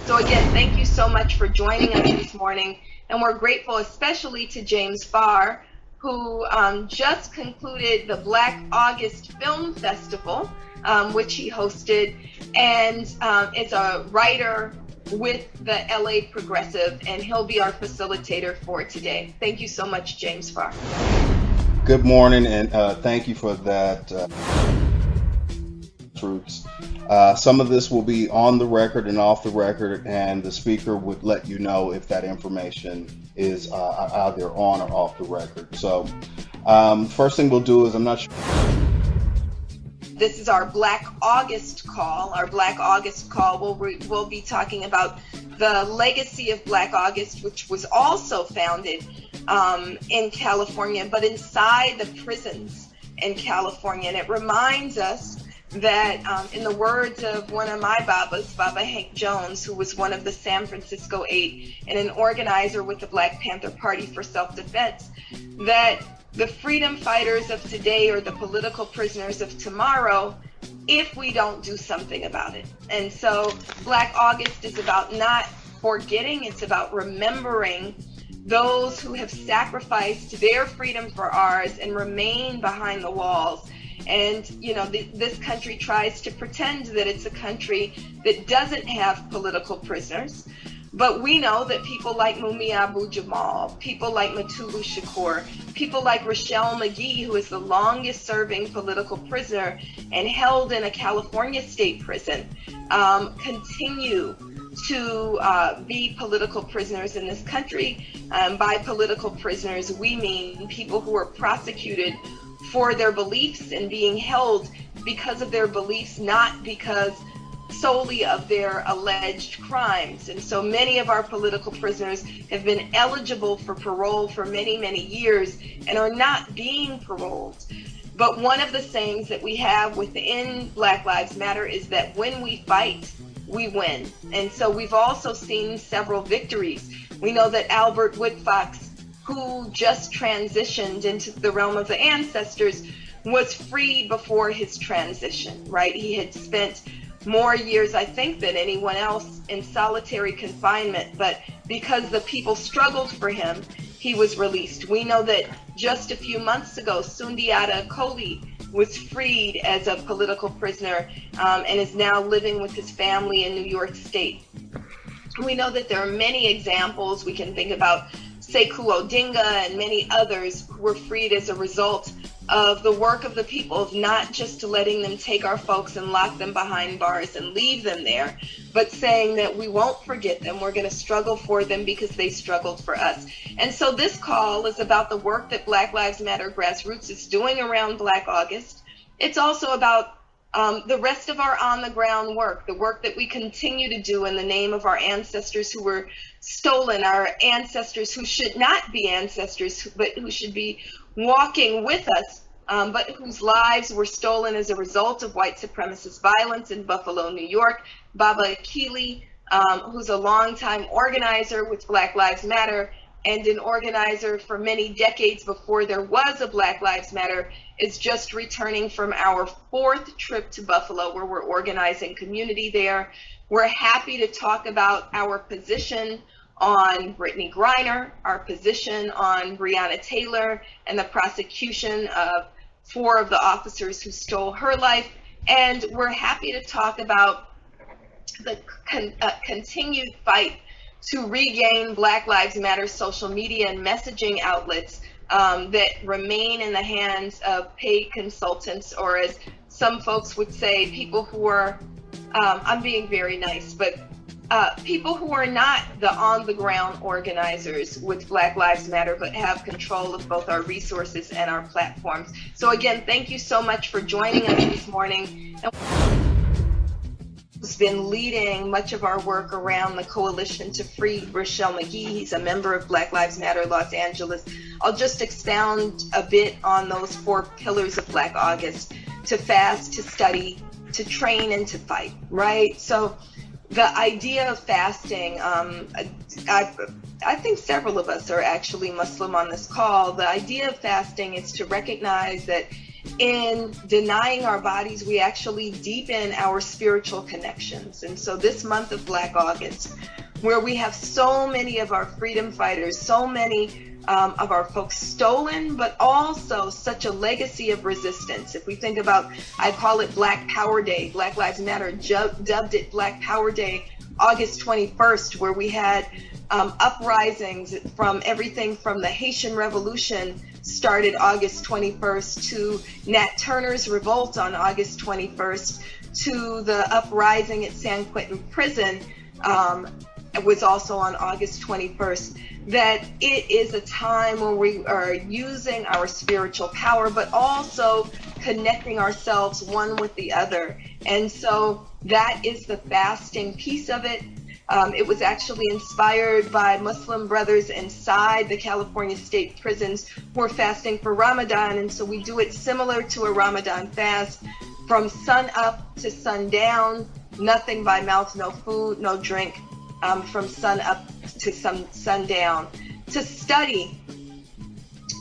So again, thank you so much for joining us this morning. And we're grateful especially to James Farr, who just concluded the Black August Film Festival, which he hosted, and is a writer with the LA Progressive, and he'll be our facilitator for today. Thank you so much, James Farr. Good morning, and thank you for that. Troops. Some of this will be on the record and off the record, and the speaker would let you know if that information is either on or off the record. So first thing we'll do is, I'm not sure. This is our Black August call. Our Black August call, we'll be talking about the legacy of Black August, which was also founded in California, but inside the prisons in California. And it reminds us that, in the words of one of my Babas, Baba Hank Jones, who was one of the San Francisco Eight and an organizer with the Black Panther Party for self-defense, that the freedom fighters of today are the political prisoners of tomorrow if we don't do something about it. And so Black August is about not forgetting, it's about remembering those who have sacrificed their freedom for ours and remain behind the walls. And, you know, this country tries to pretend that it's a country that doesn't have political prisoners. But we know that people like Mumia Abu-Jamal, people like Mutulu Shakur, people like Rochelle McGee, who is the longest serving political prisoner and held in a California state prison, continue to be political prisoners in this country. By political prisoners, we mean people who are prosecuted for their beliefs and being held because of their beliefs, not because solely of their alleged crimes. And so many of our political prisoners have been eligible for parole for many, many years and are not being paroled. But one of the sayings that we have within Black Lives Matter is that when we fight, we win. And so we've also seen several victories. We know that Albert Woodfox, who just transitioned into the realm of the ancestors, was freed before his transition, right? He had spent more years, I think, than anyone else in solitary confinement, but because the people struggled for him, he was released. We know that just a few months ago, Sundiata Acoli was freed as a political prisoner and is now living with his family in New York State. We know that there are many examples. We can think about Sekou Odinga and many others who were freed as a result of the work of the people, of not just letting them take our folks and lock them behind bars and leave them there, but saying that we won't forget them. We're going to struggle for them because they struggled for us. And so this call is about the work that Black Lives Matter Grassroots is doing around Black August. It's also about the rest of our on-the-ground work, the work that we continue to do in the name of our ancestors who were stolen, our ancestors who should not be ancestors, but who should be walking with us, but whose lives were stolen as a result of white supremacist violence in Buffalo, New York. Baba Akili, who's a longtime organizer with Black Lives Matter and an organizer for many decades before there was a Black Lives Matter, is just returning from our 4th trip to Buffalo, where we're organizing community there. We're happy to talk about our position on Brittany Griner, our position on Breonna Taylor, and the prosecution of 4 of the officers who stole her life. And we're happy to talk about the continued fight to regain Black Lives Matter social media and messaging outlets that remain in the hands of paid consultants, or as some folks would say, people who are, I'm being very nice, but people who are not the on-the-ground organizers with Black Lives Matter, but have control of both our resources and our platforms. So again, thank you so much for joining us this morning. Who's been leading much of our work around the Coalition to Free Rochelle McGee. He's a member of Black Lives Matter Los Angeles. I'll just expound a bit on those 4 pillars of Black August: to fast, to study, to train, and to fight, right? So the idea of fasting, I think several of us are actually Muslim on this call. The idea of fasting is to recognize that in denying our bodies, we actually deepen our spiritual connections. And so this month of Black August, where we have so many of our freedom fighters, so many of our folks stolen, but also such a legacy of resistance. If we think about, I call it Black Power Day. Black Lives Matter dubbed it Black Power Day, August 21st, where we had uprisings from everything from the Haitian Revolution started August 21st to Nat Turner's revolt on August 21st to the uprising at San Quentin Prison was also on August 21st. That it is a time when we are using our spiritual power, but also connecting ourselves one with the other. And so that is the fasting piece of it. It was actually inspired by Muslim brothers inside the California state prisons who are fasting for Ramadan. And so we do it similar to a Ramadan fast, from sun up to sundown, nothing by mouth, no food, no drink, from sun up to sundown. To study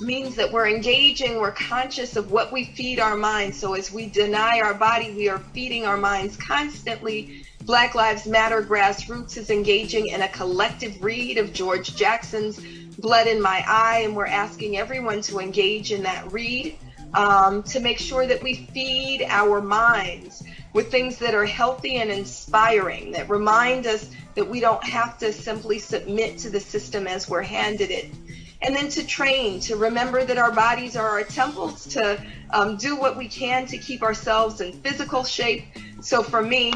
means that we're engaging, we're conscious of what we feed our minds. So as we deny our body, we are feeding our minds constantly. Black Lives Matter Grassroots is engaging in a collective read of George Jackson's Blood in My Eye, and we're asking everyone to engage in that read to make sure that we feed our minds with things that are healthy and inspiring, that remind us that we don't have to simply submit to the system as we're handed it. And then to train, to remember that our bodies are our temples, to do what we can to keep ourselves in physical shape. So for me,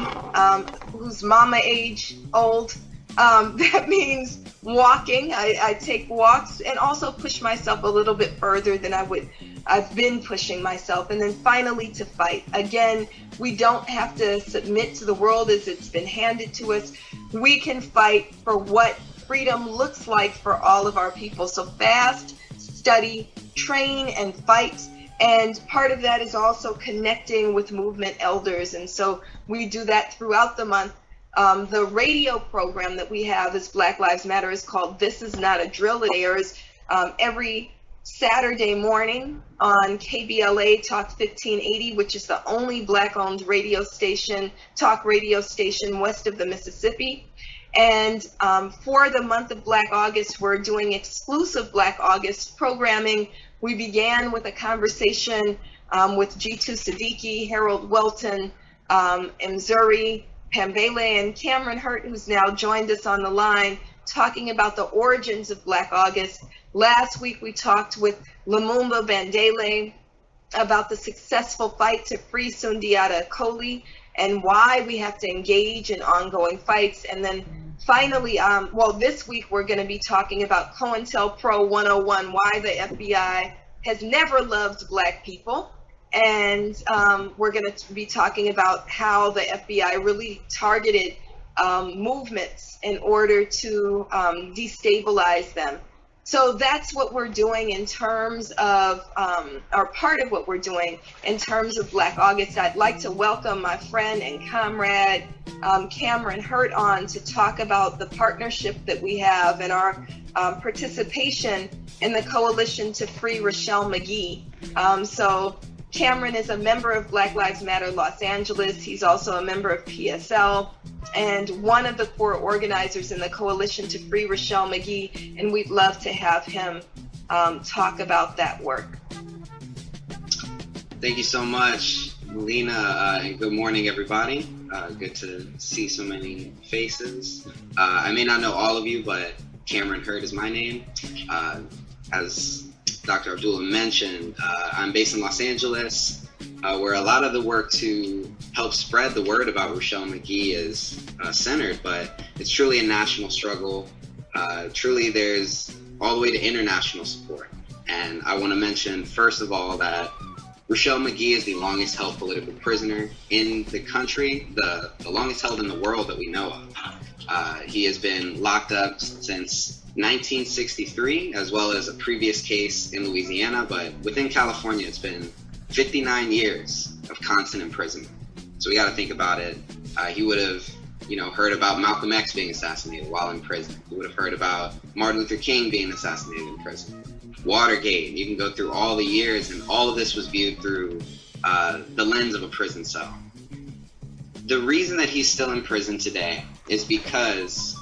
who's mama age old, that means walking. I take walks and also push myself a little bit further than I've been pushing myself. And then finally to fight. Again, we don't have to submit to the world as it's been handed to us. We can fight for what freedom looks like for all of our people. So fast, study, train, and fight. And part of that is also connecting with movement elders. And so we do that throughout the month. The radio program that we have as Black Lives Matter is called This Is Not a Drill. It airs every Saturday morning on KBLA Talk 1580, which is the only Black-owned radio station, talk radio station west of the Mississippi. And for the month of Black August, we're doing exclusive Black August programming. We began with a conversation with Jitu Siddiqui, Harold Welton, Mzuri Pambele, and Cameron Hurt, who's now joined us on the line, talking about the origins of Black August. Last week, we talked with Lumumba Bandele about the successful fight to free Sundiata Acoli and why we have to engage in ongoing fights. And then finally, this week we're going to be talking about COINTELPRO 101, why the FBI has never loved Black people. And we're going to be talking about how the FBI really targeted movements in order to destabilize them. So that's what we're doing in terms of, or part of what we're doing in terms of Black August. I'd like to welcome my friend and comrade, Cameron Hurt, on to talk about the partnership that we have and our participation in the Coalition to Free Rochelle McGee. So Cameron is a member of Black Lives Matter Los Angeles. He's also a member of PSL and one of the core organizers in the Coalition to Free Rochelle McGee, and we'd love to have him talk about that work. Thank you so much, Melina, and good morning, everybody. Good to see so many faces. I may not know all of you, but Cameron Hurt is my name. As Dr. Abdullah mentioned, I'm based in Los Angeles, where a lot of the work to help spread the word about Rochelle McGee is centered, but it's truly a national struggle. Truly, there's all the way to international support. And I want to mention, first of all, that Rochelle McGee is the longest held political prisoner in the country, the longest held in the world that we know of. He has been locked up since 1963, as well as a previous case in Louisiana, but within California, it's been 59 years of constant imprisonment. So we got to think about it. He would have heard about Malcolm X being assassinated while in prison. You would have heard about Martin Luther King being assassinated in prison. Watergate. You can go through all the years, and all of this was viewed through the lens of a prison cell. The reason that he's still in prison today is because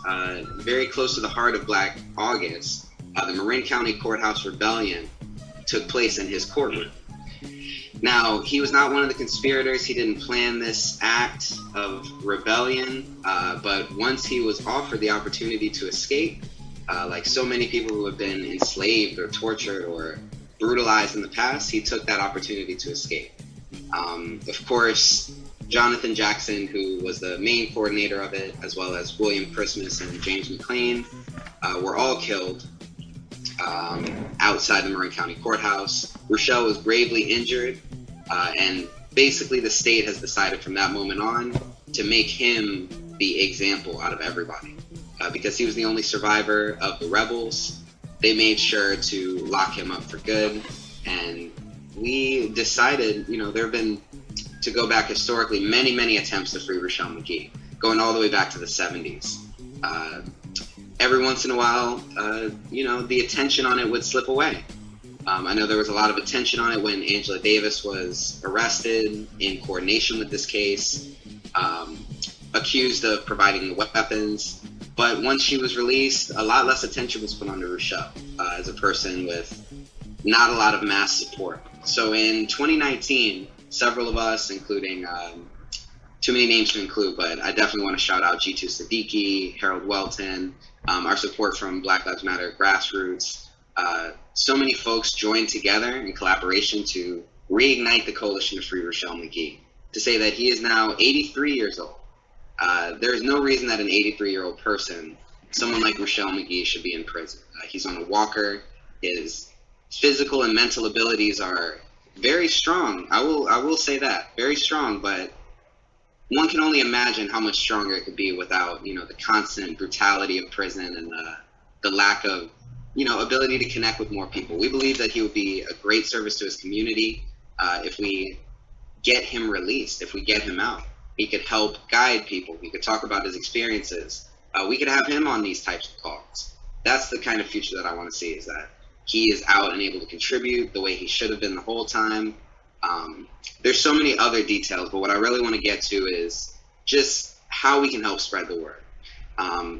very close to the heart of Black August, the Marin County Courthouse Rebellion took place in his courtroom. Now, he was not one of the conspirators. He didn't plan this act of rebellion, but once he was offered the opportunity to escape, like so many people who have been enslaved or tortured or brutalized in the past, he took that opportunity to escape. Of course, Jonathan Jackson, who was the main coordinator of it, as well as William Christmas and James McLean, were all killed outside the Marin County Courthouse. Rochelle was gravely injured, and basically the state has decided from that moment on to make him the example out of everybody. Because he was the only survivor of the rebels, they made sure to lock him up for good. And we decided, there have been, to go back historically, many, many attempts to free Rochelle McGee, going all the way back to the 70s. Every once in a while, the attention on it would slip away. I know there was a lot of attention on it when Angela Davis was arrested in coordination with this case, accused of providing the weapons. But once she was released, a lot less attention was put on Rochelle as a person with not a lot of mass support. So in 2019, several of us, including too many names to include, but I definitely want to shout out G2 Siddiqui, Harold Welton, our support from Black Lives Matter, Grassroots. So many folks joined together in collaboration to reignite the coalition to free Rochelle McGee, to say that he is now 83 years old. There is no reason that an 83-year-old person, someone like Rochelle McGee, should be in prison. He's on a walker. His physical and mental abilities are very strong. I will say that, very strong, but one can only imagine how much stronger it could be without, the constant brutality of prison and the lack of, ability to connect with more people. We believe that he would be a great service to his community if we get him released, if we get him out. He could help guide people. We could talk about his experiences. We could have him on these types of calls. That's the kind of future that I want to see, is that he is out and able to contribute the way he should have been the whole time. There's so many other details, but what I really want to get to is just how we can help spread the word.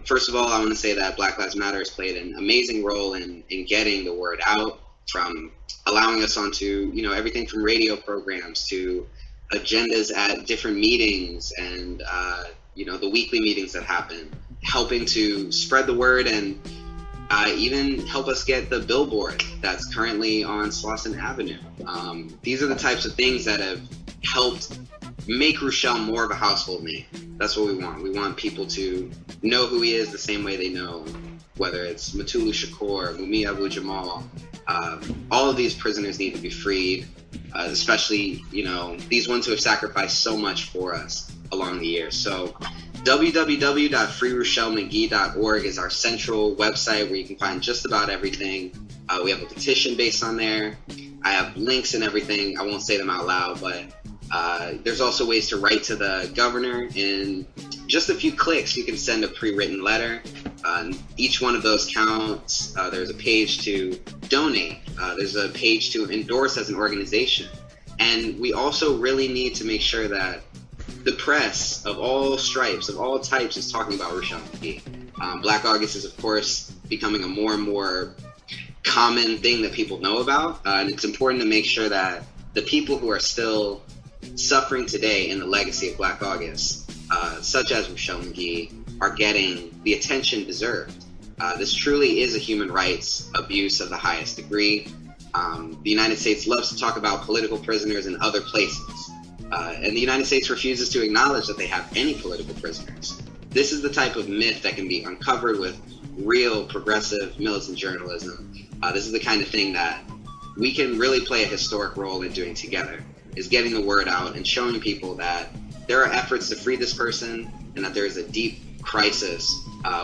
First of all, I want to say that Black Lives Matter has played an amazing role in getting the word out, from allowing us onto, everything from radio programs to agendas at different meetings and, the weekly meetings that happen, helping to spread the word and even help us get the billboard that's currently on Slauson Avenue. These are the types of things that have helped make Rochelle more of a household name. That's what we want. We want people to know who he is the same way they know, whether it's Mutulu Shakur, Mumia Abu-Jamal. All of these prisoners need to be freed, especially, these ones who have sacrificed so much for us along the years. So www.freerochellemcgee.org is our central website where you can find just about everything. We have a petition based on there. I have links and everything. I won't say them out loud, but there's also ways to write to the governor. In just a few clicks, you can send a pre-written letter. Each one of those counts. There's a page to donate. There's a page to endorse as an organization. And we also really need to make sure that the press of all stripes, of all types, is talking about Rochelle McGee. Black August is, of course, becoming a more and more common thing that people know about. And it's important to make sure that the people who are still suffering today in the legacy of Black August, such as Rochelle McGee, are getting the attention deserved. This truly is a human rights abuse of the highest degree. The United States loves to talk about political prisoners in other places. And the United States refuses to acknowledge that they have any political prisoners. This is the type of myth that can be uncovered with real progressive militant journalism. This is the kind of thing that we can really play a historic role in doing together, is getting the word out and showing people that there are efforts to free this person and that there is a deep crisis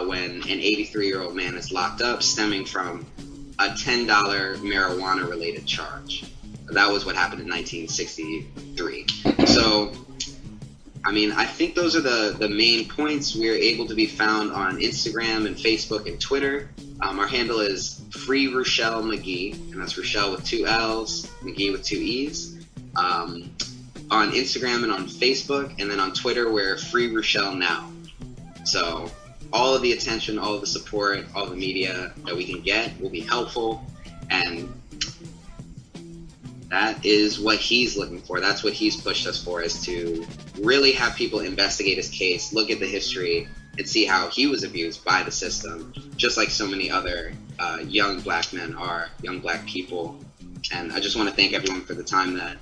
when an 83-year-old man is locked up stemming from a $10 marijuana-related charge. That was what happened in 1963. So I mean, I think those are the main points. We're able to be found on Instagram and Facebook and Twitter. Our handle is Free Rochelle McGee, and that's Rochelle with 2 L's, McGee with 2 E's. On Instagram and on Facebook, and then on Twitter, we're Free Rochelle Now. So all of the attention, all of the support, all the media that we can get will be helpful, and that is what he's looking for. That's what he's pushed us for, is to really have people investigate his case, look at the history, and see how he was abused by the system, just like so many other young Black men are, young Black people. And I just want to thank everyone for the time that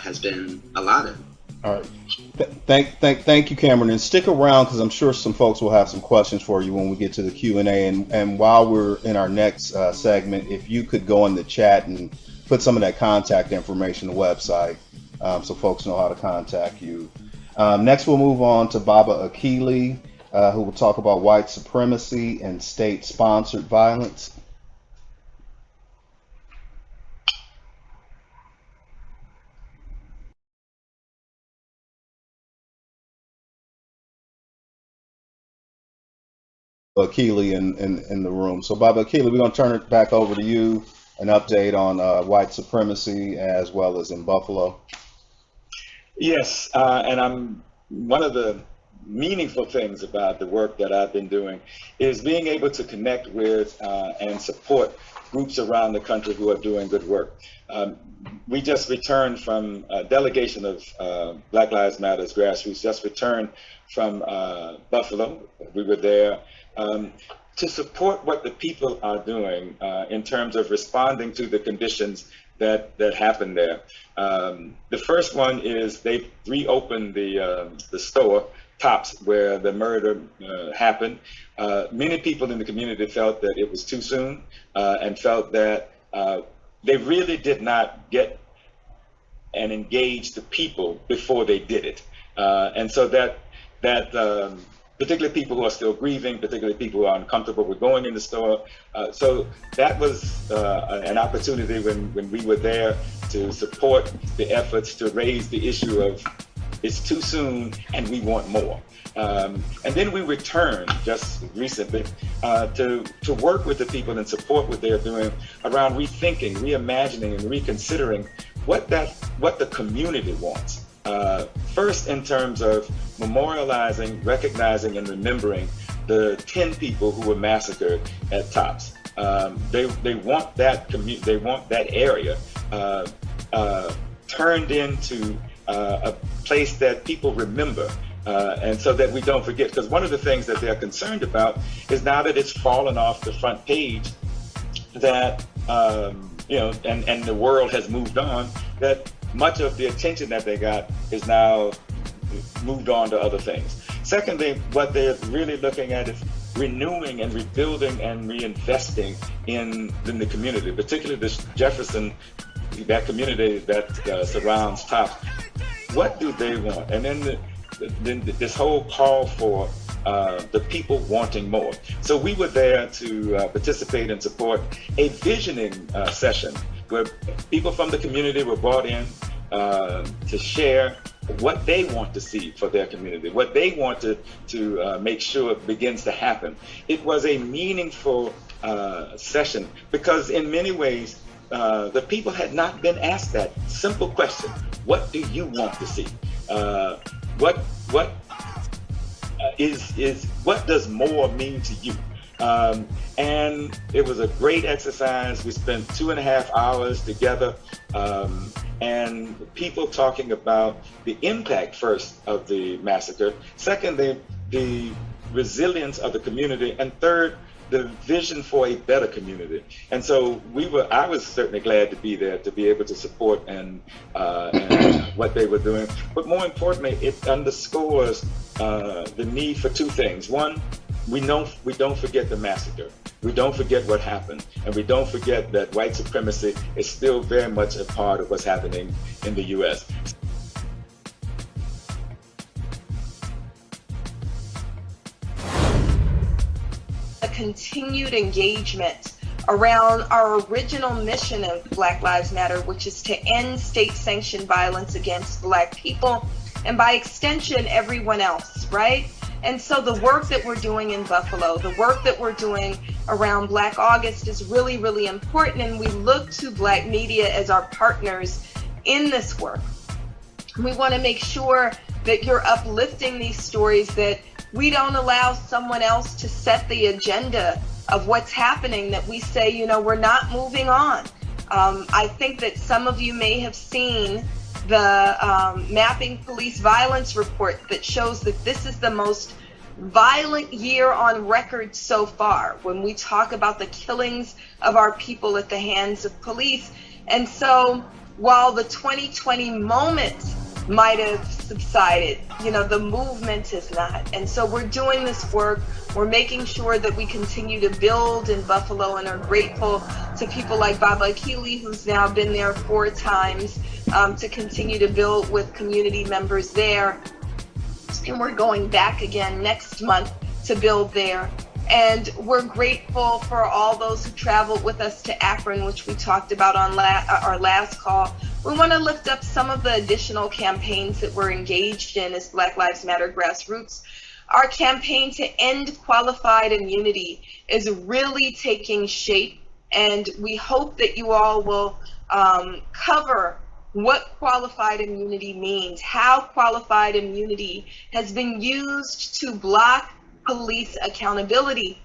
has been allotted. All right. Thank you, Cameron. And stick around, because I'm sure some folks will have some questions for you when we get to the Q&A. And while we're in our next segment, if you could go in the chat and put some of that contact information, the website, so folks know how to contact you. Next, we'll move on to Baba Akili, who will talk about white supremacy and state-sponsored violence. Akili in the room. So Baba Akili, we're going to turn it back over to you, an update on white supremacy as well as in Buffalo. Yes, and one of the meaningful things about the work that I've been doing is being able to connect with and support groups around the country who are doing good work. We just returned from a delegation of Black Lives Matter's Grassroots, just returned from Buffalo. We were there to support what the people are doing in terms of responding to the conditions that happened there. The first one is they reopened the store, Tops, where the murder happened. Many people in the community felt that it was too soon and felt that they really did not get and engage the people before they did it. And so that particularly people who are still grieving, particularly people who are uncomfortable with going in the store. So that was an opportunity when we were there to support the efforts to raise the issue of it's too soon and we want more. And then we returned just recently to work with the people and support what they're doing around rethinking, reimagining, and reconsidering what the community wants. First, in terms of memorializing, recognizing, and remembering the 10 people who were massacred at Tops. They want that they want that area turned into a place that people remember, and so that we don't forget. Because one of the things that they're concerned about is now that it's fallen off the front page, that and the world has moved on, that much of the attention that they got is now moved on to other things. Secondly, what they're really looking at is renewing and rebuilding and reinvesting in the community, particularly this Jefferson, that community that surrounds Tops. What do they want? And then this whole call for the people wanting more. So we were there to participate and support a visioning session where people from the community were brought in to share what they want to see for their community, what they want to make sure begins to happen. It was a meaningful session because in many ways, the people had not been asked that simple question: what do you want to see? What does more mean to you? And it was a great exercise. We spent 2.5 hours together, and people talking about the impact first of the massacre, second, the resilience of the community, and third, the vision for a better community. And so I was certainly glad to be there, to be able to support and what they were doing. But more importantly, it underscores the need for two things. One, we don't forget the massacre. We don't forget what happened. And we don't forget that white supremacy is still very much a part of what's happening in the U.S. A continued engagement around our original mission of Black Lives Matter, which is to end state-sanctioned violence against Black people and by extension, everyone else, right? And so the work that we're doing in Buffalo, the work that we're doing around Black August is really, really important, and we look to Black media as our partners in this work. We want to make sure that you're uplifting these stories, that we don't allow someone else to set the agenda of what's happening, that we say, you know, we're not moving on. I think that some of you may have seen the Mapping Police Violence report that shows that this is the most violent year on record so far when we talk about the killings of our people at the hands of police. And so while the 2020 moment might have subsided, you know, the movement has not. And so we're doing this work. We're making sure that we continue to build in Buffalo, and are grateful to people like Baba Akili, who's now been there 4 times, to continue to build with community members there. And we're going back again next month to build there. And we're grateful for all those who traveled with us to Akron, which we talked about on our last call. We want to lift up some of the additional campaigns that we're engaged in as Black Lives Matter Grassroots. Our campaign to end qualified immunity is really taking shape, and we hope that you all will cover what qualified immunity means, how qualified immunity has been used to block police accountability.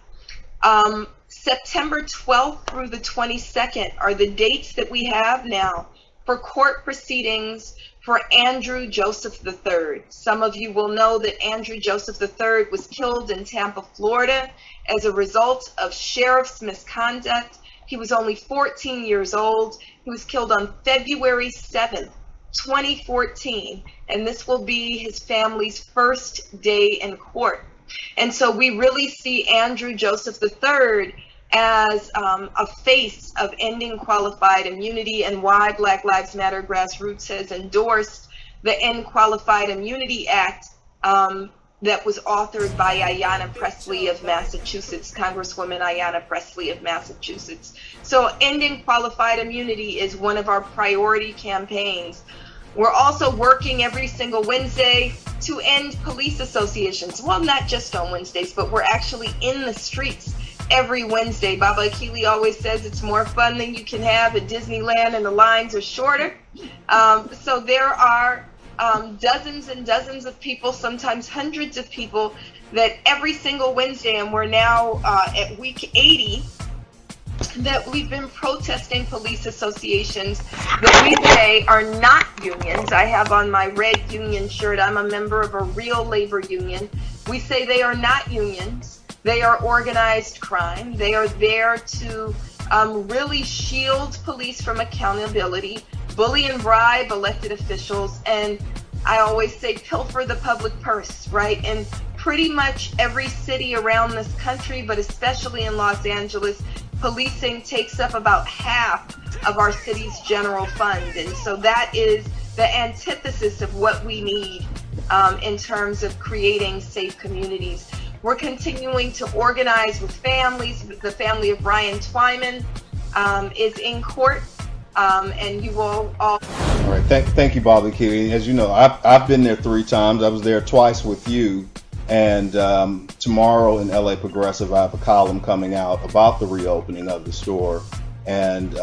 September 12th through the 22nd are the dates that we have now for court proceedings for Andrew Joseph III. Some of you will know that Andrew Joseph III was killed in Tampa, Florida as a result of sheriff's misconduct. He was only 14 years old. He was killed on February 7th, 2014, and this will be his family's first day in court. And so we really see Andrew Joseph III as a face of ending qualified immunity, and why Black Lives Matter Grassroots has endorsed the End Qualified Immunity Act that was authored by Ayanna Pressley of Massachusetts, Congresswoman Ayanna Pressley of Massachusetts. So ending qualified immunity is one of our priority campaigns. We're also working every single Wednesday to end police associations. Well, not just on Wednesdays, but we're actually in the streets every Wednesday. Baba Akili always says it's more fun than you can have at Disneyland, and the lines are shorter. So there are dozens and dozens of people, sometimes hundreds of people, that every single Wednesday, and we're now at week 80, that we've been protesting police associations that we say are not unions. I have on my red union shirt, I'm a member of a real labor union. We say they are not unions. They are organized crime. They are there to really shield police from accountability, bully and bribe elected officials, and I always say pilfer the public purse, right? And pretty much every city around this country, but especially in Los Angeles, policing takes up about half of our city's general fund. And so that is the antithesis of what we need in terms of creating safe communities. We're continuing to organize with families. The family of Brian Twyman is in court, and you will all. All right, thank you, Bobby Akili. As you know, I've been there 3 times. I was there twice with you. And tomorrow in LA Progressive, I have a column coming out about the reopening of the store and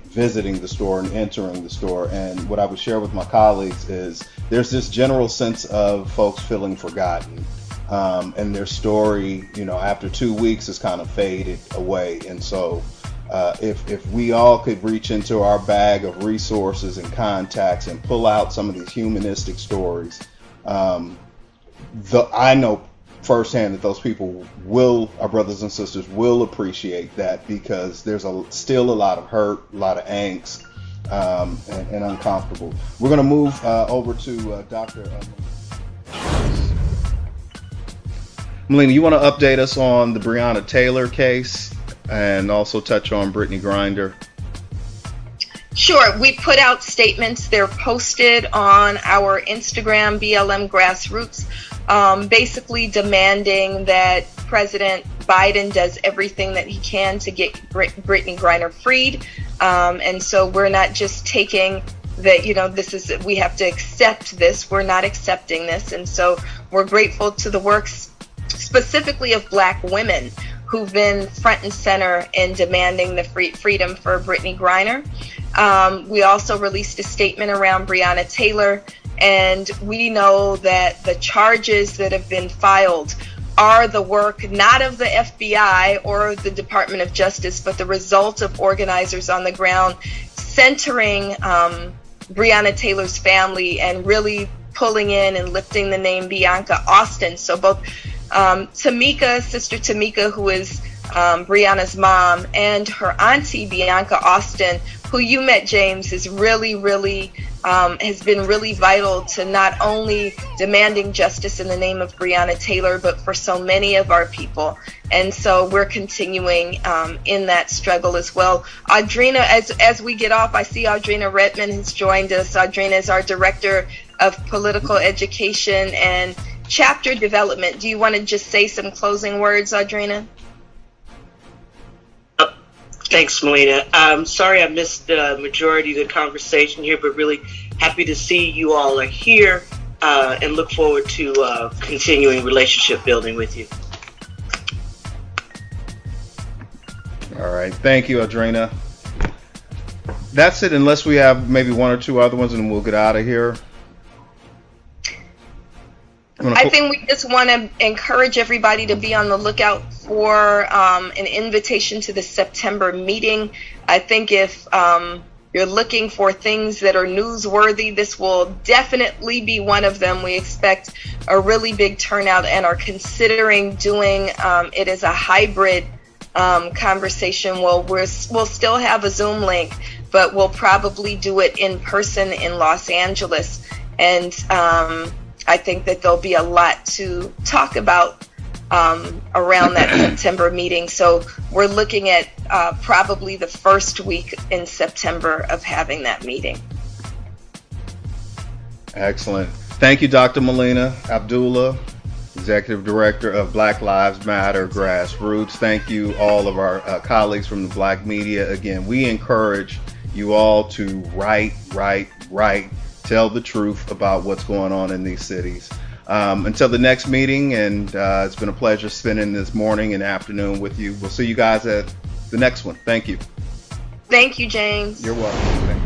visiting the store and entering the store. And what I would share with my colleagues is there's this general sense of folks feeling forgotten, and their story, you know, after 2 weeks has kind of faded away. And so if we all could reach into our bag of resources and contacts and pull out some of these humanistic stories, I know firsthand that those people will, our brothers and sisters, will appreciate that, because there's still a lot of hurt, a lot of angst, and uncomfortable. We're going to move over to Dr. Melina, you want to update us on the Breonna Taylor case and also touch on Brittany Grinder? Sure. We put out statements. They're posted on our Instagram, BLM Grassroots, basically demanding that President Biden does everything that he can to get Brittany Griner freed. And so we're not just taking that, you know, we have to accept this. We're not accepting this. And so we're grateful to the works specifically of Black women who've been front and center in demanding the freedom for Brittany Griner. We also released a statement around Breonna Taylor, and we know that the charges that have been filed are the work not of the FBI or the Department of Justice, but the result of organizers on the ground centering Breonna Taylor's family and really pulling in and lifting the name Bianca Austin. So both Tamika, Sister Tamika, who is Breonna's mom, and her auntie Bianca Austin, who you met, James, is really has been really vital to not only demanding justice in the name of Breonna Taylor, but for so many of our people. And so we're continuing in that struggle as well. Audrina, as we get off, I see Audrina Redmond has joined us. Audrina is our Director of Political Education and Chapter Development. Do you want to just say some closing words, Audrina? Thanks, Melina. I'm sorry I missed the majority of the conversation here, but really happy to see you all are here and look forward to continuing relationship building with you. All right. Thank you, Audrina. That's it, unless we have maybe one or two other ones, and we'll get out of here. I think we just want to encourage everybody to be on the lookout for an invitation to the September meeting. I think if you're looking for things that are newsworthy, this will definitely be one of them. We expect a really big turnout and are considering doing it as a hybrid conversation. Well, we'll still have a Zoom link, but we'll probably do it in person in Los Angeles. And I think that there'll be a lot to talk about around that September meeting. So we're looking at probably the first week in September of having that meeting. Excellent. Thank you, Dr. Melina Abdullah, Executive Director of Black Lives Matter Grassroots. Thank you, all of our colleagues from the Black media. Again, we encourage you all to write, tell the truth about what's going on in these cities. Until the next meeting, and it's been a pleasure spending this morning and afternoon with you. We'll see you guys at the next one. Thank you. Thank you, James. You're welcome.